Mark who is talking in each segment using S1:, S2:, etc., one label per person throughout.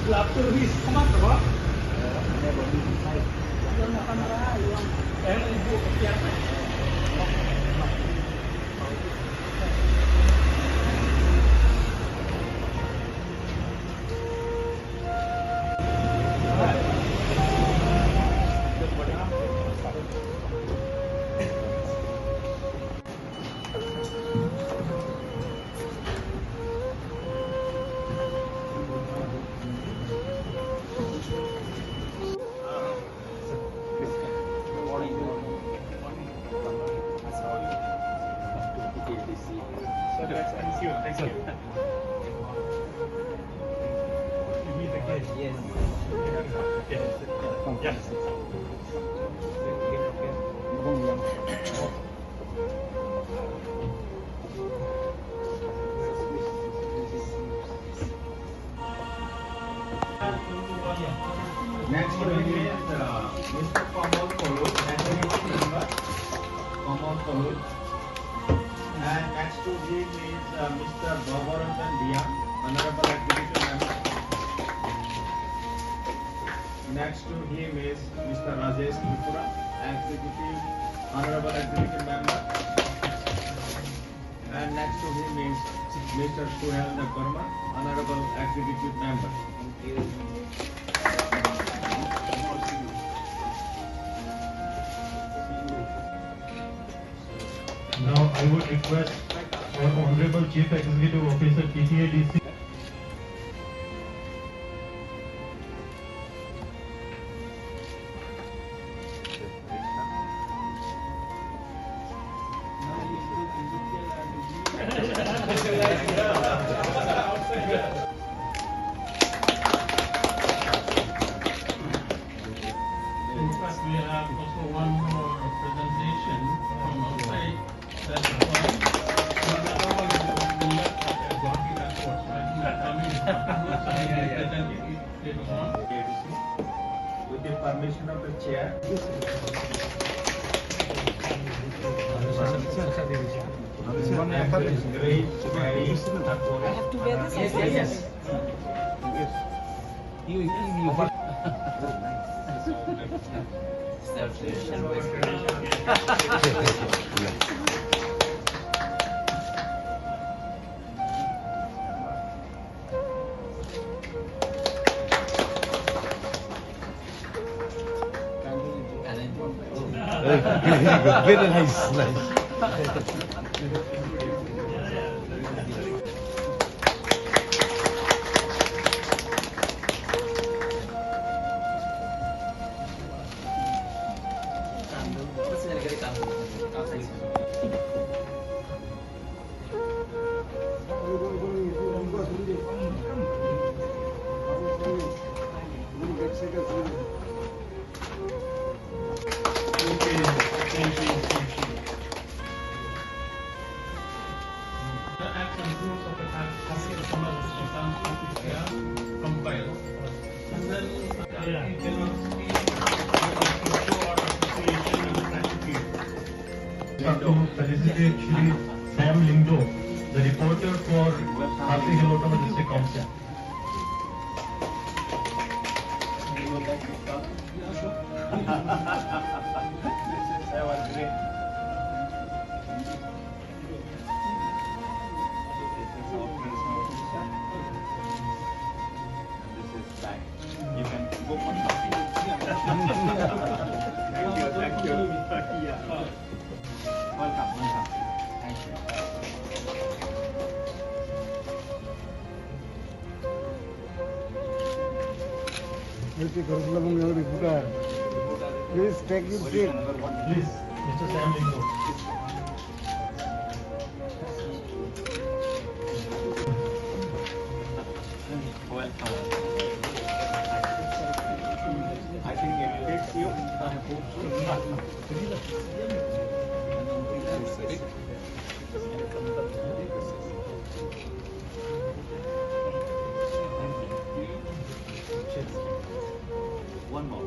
S1: Laptop di smart apa? Ibu siapa? Thank you. Thank you. Yes. Yes.
S2: Next one is Mr. Kamal Kolod, National Member, Kamal Kolod. And next to him is Mr. Bhavaranjan Diya, Honorable Executive Member. Next to him is Mr. Rajesh Tripura, Executive, Honorable Executive Member. And next to him is Mr. Suhel Nagbarma, Honorable Executive Member. Thank you.
S3: Now I would request our Honorable Chief Executive Officer TTADC.
S4: In fact, we have also one more presentation from outside. That's the one. Another one is the left at Guwahati Airport. So I think that's coming. Later on.
S2: With the permission of the chair. Great, very
S5: I have to wear this?
S2: Yes.
S6: Very nice, nice.
S4: The acts and rules of the customer compile. And then you cannot see to show our appreciation and gratitude.
S3: To felicitate Shri Sam Lindo, the reporter for Khasi Hilotama District Council.
S2: That was great. This is back. You can go for coffee. Thank you. Yeah. Welcome. Thank you.
S6: Please take your seat.
S3: Please, Mr. Sam Lindo.
S2: Welcome. I think it fits you. One more.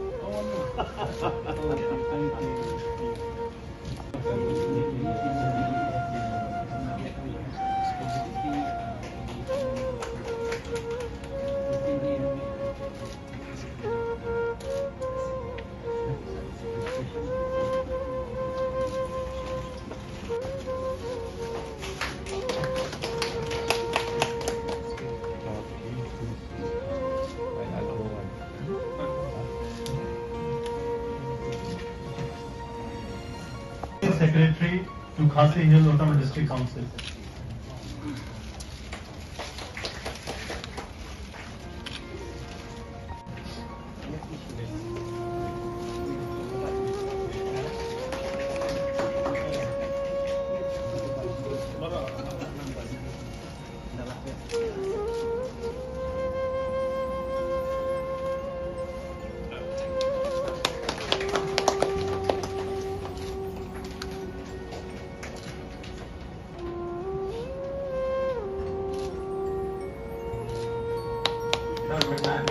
S3: Secretary to Khasi Hills Autonomous District Council.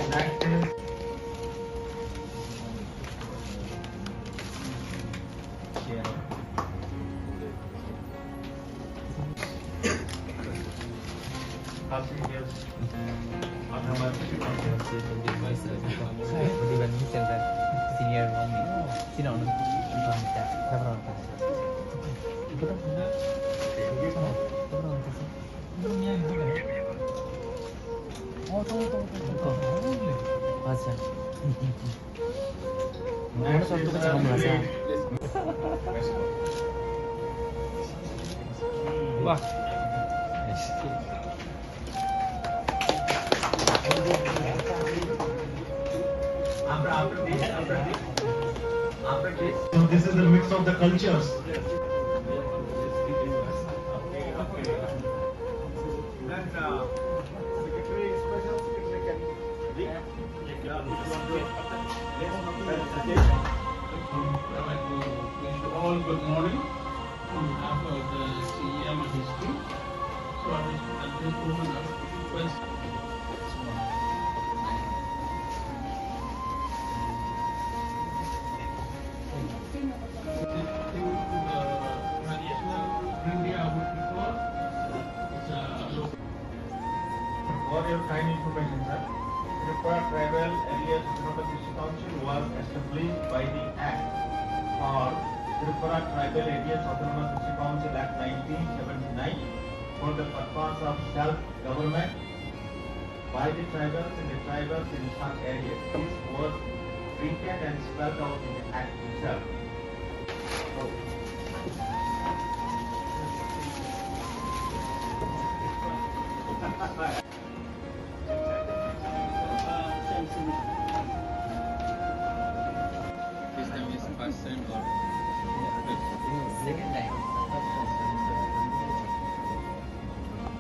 S2: Next is Khasi Hills Autonomous District Council.
S7: Senior one, senior on
S2: Next is
S7: Wah.
S3: So this is the mix of the cultures.
S4: I'd like to wish you all good morning on behalf of the CEM and his team. So at this moment, I would request
S2: For your kind information, sir, Tripura Tribal Areas Autonomous District Council was established by the Act or Tripura Tribal Areas Autonomous District Council Act 1979 for the purpose of self-government by the tribals in such areas. This was written and spelled out in the Act itself.